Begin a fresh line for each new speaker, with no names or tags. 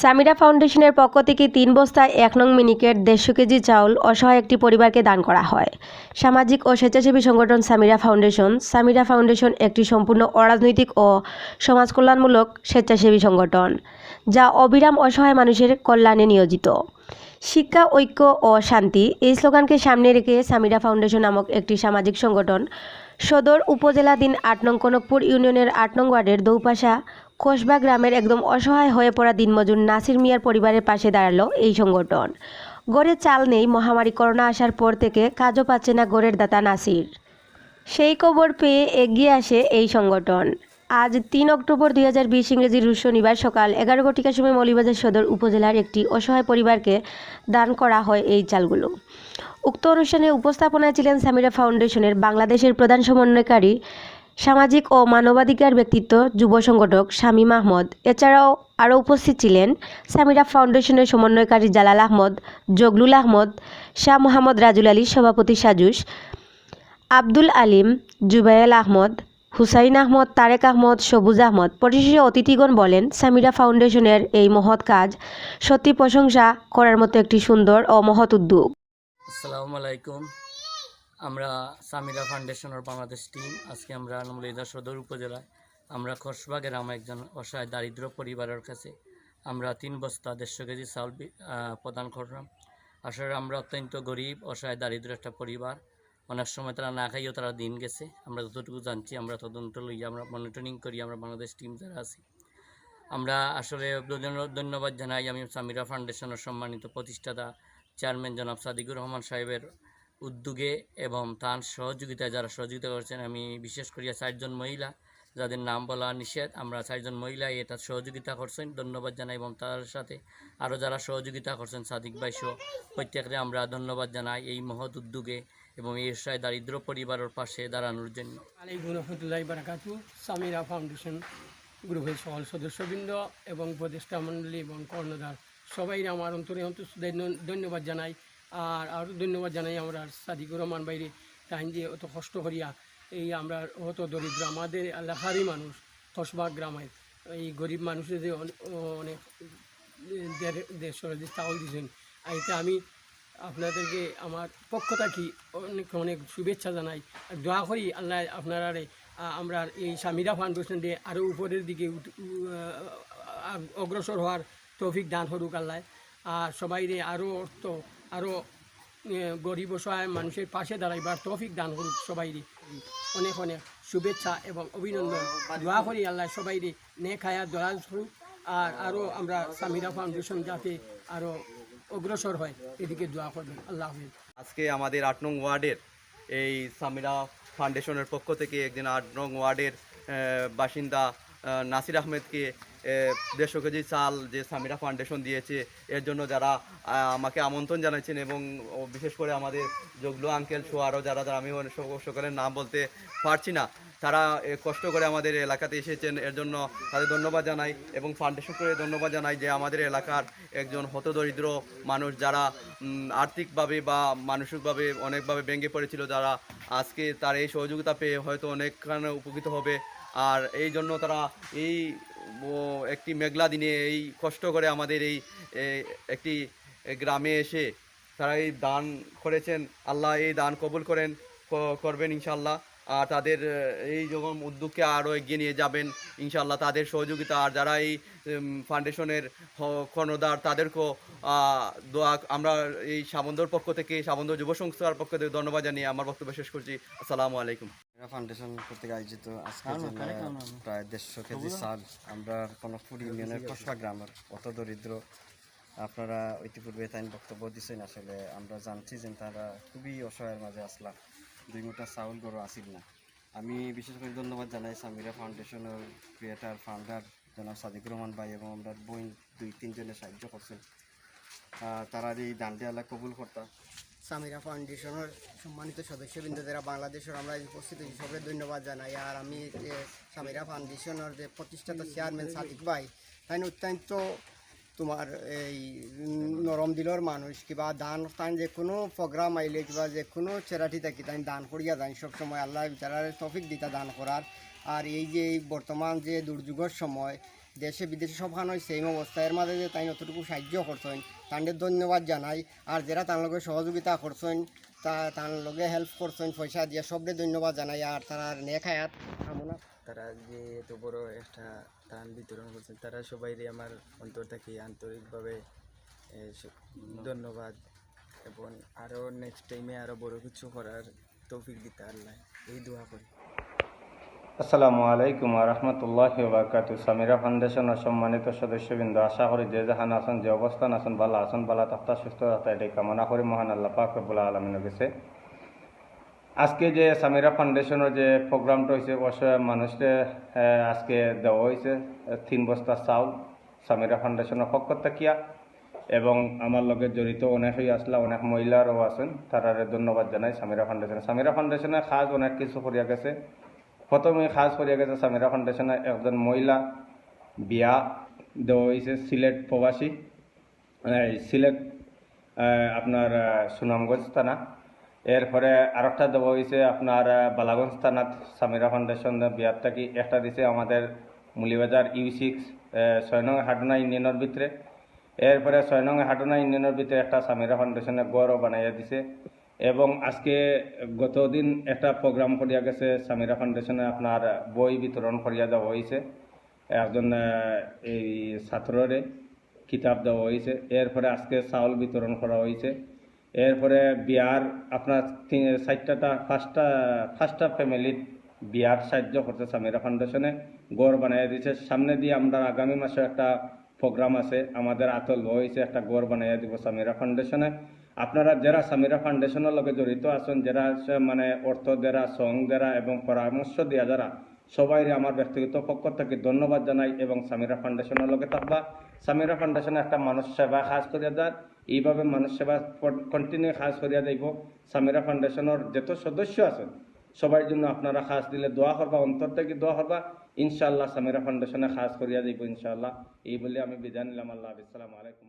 সামিরা ফাউন্ডেশনের পক্ষ থেকে ৩ বস্তা ১ নং মিনিকেট ১৫০ কেজি চাউল অসহায় একটি পরিবারকে দান করা হয়। সামাজিক ও স্বেচ্ছাসেবী সংগঠন সামিরা ফাউন্ডেশন একটি সম্পূর্ণ অরাজনৈতিক ও সমাজকল্যাণমূলক স্বেচ্ছাসেবী সংগঠন, যা অবিরাম অসহায় মানুষের কল্যাণে নিয়োজিত। শিক্ষা, ঐক্য ও শান্তি এই স্লোগানকে সামনে রেখে সামিরা ফাউন্ডেশন নামক একটি সামাজিক সংগঠন সদর উপজেলাধীন ৮ নং কনকপুর ইউনিয়নের ৮ নং ওয়ার্ডের দৌপাশা কসবা গ্রামের একদম অসহায় হয়ে পড়া দিনমজুর নাসির মিয়ার পরিবারের পাশে দাঁড়ালো এই সংগঠন। গড়ে চাল নেই, মহামারী করোনা আসার পর থেকে কাজও পাচ্ছে না গড়ের দাতা নাসির। সেই খবর পেয়ে এগিয়ে আসে এই সংগঠন। আজ ৩ অক্টোবর ২০২০ ইংরেজি রোজ শনিবার সকাল ১১ ঘটিকার সময় মৌলভীবাজার সদর উপজেলার একটি অসহায় পরিবারকে দান করা হয় এই চালগুলো। উক্ত অনুষ্ঠানে উপস্থাপনায় ছিলেন সামিরা ফাউন্ডেশনের বাংলাদেশের প্রধান সমন্বয়কারী, সামাজিক ও মানবাধিকার ব্যক্তিত্ব, যুব সংগঠক শামীম আহমদ। এছাড়াও আরও উপস্থিত ছিলেন সামিরা ফাউন্ডেশনের সমন্বয়কারী জালাল আহমদ, জগলুল আহমদ, শাহ মোহাম্মদ রাজুল আলী, সভাপতি সাজুস, আব্দুল আলিম, জুবায়েল আহমদ, হুসাইন আহমদ, তারেক আহমদ, সবুজ আহমদ। পরিশেষে অতিথিগণ বলেন, সামিরা ফাউন্ডেশনের এই মহৎ কাজ সত্যি প্রশংসা করার মতো একটি সুন্দর ও মহৎ উদ্যোগ।
আসসালামু আলাইকুম। আমরা সামিরা ফাউন্ডেশনের বাংলাদেশ টিম আজকে আমরা মৌলভীবাজার সদর উপজেলায় আমরা কসবা গ্রামে একজন অসহায় দারিদ্র পরিবারের কাছে আমরা ৩ বস্তা ১৫০ কেজি চাউল প্রদান করলাম। আসলে আমরা অত্যন্ত গরিব, অসহায় দারিদ্র একটা পরিবার। অনেক সময় তারা না খাইয়েও তারা দিন গেছে। আমরা যতটুকু জানছি, আমরা তদন্ত লইয়া আমরা মনিটরিং করি, আমরা বাংলাদেশ টিম যারা আছি আমরা আসলে ধন্যবাদ জানাই আমি সামিরা ফাউন্ডেশনের সম্মানিত প্রতিষ্ঠাতা চেয়ারম্যান জনাব সাদিকুর রহমান সাহেবের উদ্যোগে এবং তার সহযোগিতায় যারা সহযোগিতা করছেন। আমি বিশেষ করিয়া ৪ জন মহিলা, যাদের নাম বলা নিষেধ, আমরা ৪ জন মহিলা এটা সহযোগিতা করছেন, ধন্যবাদ জানাই। এবং তার সাথে আরও যারা সহযোগিতা করছেন সাদিক ভাই সহ প্রত্যেককে আমরা ধন্যবাদ জানাই এই মহৎ উদ্যোগে এবং এই অসহায় দারিদ্র পরিবারের পাশে দাঁড়ানোর জন্য।
আলাইকুম রহমতুল্লাহি বারাকাতু। সামিরা ফাউন্ডেশন গ্রুপের সকল সদস্যবৃন্দ এবং উপদেষ্টা মণ্ডলী এবং কর্ণধার সবাই আমার অন্তরে ধন্যবাদ জানাই। আর আরও ধন্যবাদ জানাই আমরা সাদিকুর রহমান বাইরে টাইম দিয়ে অত কষ্ট করিয়া এই আমরা অত দরিদ্র আমাদের এলাকারই মানুষ কসবা গ্রামের এই গরিব মানুষের যে অনেক ১৫০ চাউল দিয়েছেন। এতে আমি আপনাদেরকে আমার পক্ষ থাকি অনেক অনেক শুভেচ্ছা জানাই। দোয়া করি আল্লাহ আপনারা আমরা এই সামিরা ফাউন্ডেশন দিয়ে আরও উপরের দিকে অগ্রসর হওয়ার তৌফিক দান করুক আল্লাহ। আর সবাই আরও অর্থ আরও গরিব অসহায় মানুষের পাশে দাঁড়াইবার তৌফিক দান করুক। সবাই অনেক অনেক শুভেচ্ছা এবং অভিনন্দন। দোয়া করি আল্লাহ সবাই নেক হায়াত দরাজ করুক। আর আরও আমরা সামিরা ফাউন্ডেশন যাতে আরও অগ্রসর হয় এদিকে দোয়া করবেন। আল্লাহ হাফেজ।
আজকে আমাদের ৮ নং ওয়ার্ডের এই সামিরা ফাউন্ডেশনের পক্ষ থেকে একজন ৮ নং ওয়ার্ডের বাসিন্দা নাসির আহমেদকে ১৫০ কেজি চাল যে সামিরা ফাউন্ডেশন দিয়েছে, এর জন্য যারা আমাকে আমন্ত্রণ জানাচ্ছেন এবং বিশেষ করে আমাদের জগলু আঙ্কেল সহ আরও যারা আমি সকলের নাম বলতে পারছি না, তারা কষ্ট করে আমাদের এলাকাতে এসেছেন, এর জন্য তাদের ধন্যবাদ জানাই। এবং ফাউন্ডেশন করে ধন্যবাদ জানাই যে আমাদের এলাকার একজন হতদরিদ্র মানুষ যারা আর্থিকভাবে বা মানসিকভাবে অনেকভাবে ভেঙে পড়েছিল, যারা আজকে তার এই সহযোগিতা পেয়ে হয়তো অনেকখানে উপকৃত হবে। আর এই জন্য তারা এই একটি মেঘলা দিনে এই কষ্ট করে আমাদের এই একটি গ্রামে এসে তারা এই দান করেছেন। আল্লাহ এই দান কবুল করবেন ইনশাল্লাহ। আর তাদের এই যখন উদ্যোগকে আরও এগিয়ে নিয়ে যাবেন ইনশাল্লাহ। তাদের সহযোগিতা আর যারা এই ফাউন্ডেশনের কর্ণধার তাদেরকেও দোয়া আমরা এই সাবন্দর পক্ষ থেকে, সাবন্দর যুব সংস্থার পক্ষ থেকে ধন্যবাদ জানিয়ে আমার বক্তব্য শেষ করছি। আসসালামু আলাইকুম।
ফাউন্ডেশন কর্তৃক আয়োজিত আজকে প্রায় ১৫০ কেজি চাল আমরা কনকপুর ইউনিয়নের কসবা গ্রামের অত দরিদ্র, আপনারা ইতিপূর্বে তাই বক্তব্য দিচ্ছেন। আসলে আমরা জানছি যে তারা খুবই অসহায়ের মাঝে আসলা, ২ মুঠা চাউল গড়ো আসিল না। আমি বিশেষ করে ধন্যবাদ জানাই সামিরা ফাউন্ডেশনের ক্রিয়েটার ফাউন্ডার জনাব সাদিকুর রহমান ভাই এবং আমরা বই ২-৩ জনে সাহায্য করছেন। তারা এই দানটি আল্লাহ কবুল করতা।
সামিরা ফাউন্ডেশনের সম্মানিত সদস্যবৃন্দ যারা বাংলাদেশের আমরা উপস্থিত হিসাবে ধন্যবাদ জানাই। আর আমি সামিরা ফাউন্ডেশনের যে প্রতিষ্ঠাতা চেয়ারম্যান সাদিক ভাই, তাই অত্যন্ত তোমার এই নরম দিলর মানুষ। কিবা দান তাই যে কোনো প্রোগ্রাম আইলে কিবা যে কোনো চ্যারিটি থাকি তাই দান করিয়া যান সবসময়। আল্লাহ তারা তৌফিক দিতা দান করার। আর এই যে বর্তমান যে দুর্যোগের সময় দেশে বিদেশে সব খান হয়েছে এই অবস্থা এর মাঝে যে তাই অতটুকু সাহায্য করছেন তাদের ধন্যবাদ জানাই। আর যারা তার লগে সহযোগিতা করছেন তার লগে হেল্প করছেন পয়সা দিয়ে সবরে ধন্যবাদ জানাই। আর তারা নেক হায়াত কামনা।
তারা যে এত বড় একটা ত্রাণ বিতরণ করছেন তারা সবাইরে আমার অন্তর থেকে আন্তরিকভাবে ধন্যবাদ, এবং আরও নেক্সট টাইমে আরও বড় কিছু করার তৌফিক দিতে আল্লাহ এই দোয়া করি।
আসসালামু আলাইকুম রহমতুল্লাহি ওবারাকাতু। সামিরা ফাউন্ডেশনের সম্মানিত সদস্যবৃন্দ, আশা করি যে জাহান আছেন, যে অবস্থান আছেন, ভালো আছেন, ভালো থাকতা সুস্থ থাকতা এটাই কামনা করি মহান আল্লাহ পাক রব্বুল আলামিনের কাছে। আজকে যে সামিরা ফাউন্ডেশনের যে প্রোগ্রামটা হয়েছে অবশ্যই মানুষকে আজকে দেওয়া হয়েছে 3 বস্তা চাউল সামিরা ফাউন্ডেশনের পক্ষ থেকে, এবং আমার লগে জড়িত অনেকেই আসলা, অনেক মহিলারাও আছেন, তারা ধন্যবাদ জানাই সামিরা ফাউন্ডেশন। সামিরা ফাউন্ডেশনের কাজ অনেক কিছু করিয়া গেছে। প্রথমে কাজ করিয়া গেছে সামিরা ফাউন্ডেশনের একজন মহিলা বিয়া দেওয়া হয়েছে সিলেট প্রবাসী, সিলেট আপনার সুনামগঞ্জ থানা। এরপরে আরেকটা দেওয়া হয়েছে আপনার বালাগঞ্জ থানাত সামিরা ফাউন্ডেশন বিয়ার থাকি। একটা দিছে আমাদের মুলিবাজার U6 6 নং হাটনা ইউনিয়নের ভিতরে। এরপরে 6 নং হাটনা ইউনিয়নের ভিতরে একটা সামিরা ফাউন্ডেশনে গড়ও বানাইয়া দিছে। এবং আজকে গতদিন একটা প্রোগ্রাম করিয়া গেছে সামিরা ফাউন্ডেশনে আপনার বই বিতরণ করিয়া দেওয়া হয়েছে, একজন এই ছাত্ররে কিতাব দেওয়া হয়েছে। এরপরে আজকে চাউল বিতরণ করা হয়েছে। এরপরে বিয়ার আপনার 5টা ফ্যামিলির বিয়ার সাহায্য করছে সামিরা ফাউন্ডেশনে, গড় বানাইয়া দিয়েছে। সামনে দিয়ে আমরা আগামী মাসে একটা প্রোগ্রাম আছে, আমাদের আতল হয়েছে একটা গড় বানাইয়া দিব সামিরা ফাউন্ডেশনে। আপনারা যারা সামিরা ফাউন্ডেশনের লগে জড়িত আছেন, যারা মানে অর্থ দ্বারা, সং দ্বারা এবং পরামর্শ দেওয়া যারা, সবাই আমার ব্যক্তিগত পক্ষ থেকে ধন্যবাদ জানাই। এবং সামিরা ফাউন্ডেশনের লগে থাকবা। সামিরা ফাউন্ডেশনে একটা মানুষ সেবা কাজ করিয়া দেয়, এইভাবে মানুষ সেবা কন্টিনিউ কাজ করিয়া যাইব। সামিরা ফাউন্ডেশনের যত সদস্য আছেন সবার জন্য আপনারা কাজ দিলে দোয়া করবা, অন্তর থেকে দোয়া করবা, ইনশাআল্লাহ সামিরা ফাউন্ডেশনে কাজ করিয়া যাইব ইনশাআল্লাহ। এই বলে আমি বিদায় নিলাম। আল্লাহ হাফেজ। আসসালামু আলাইকুম।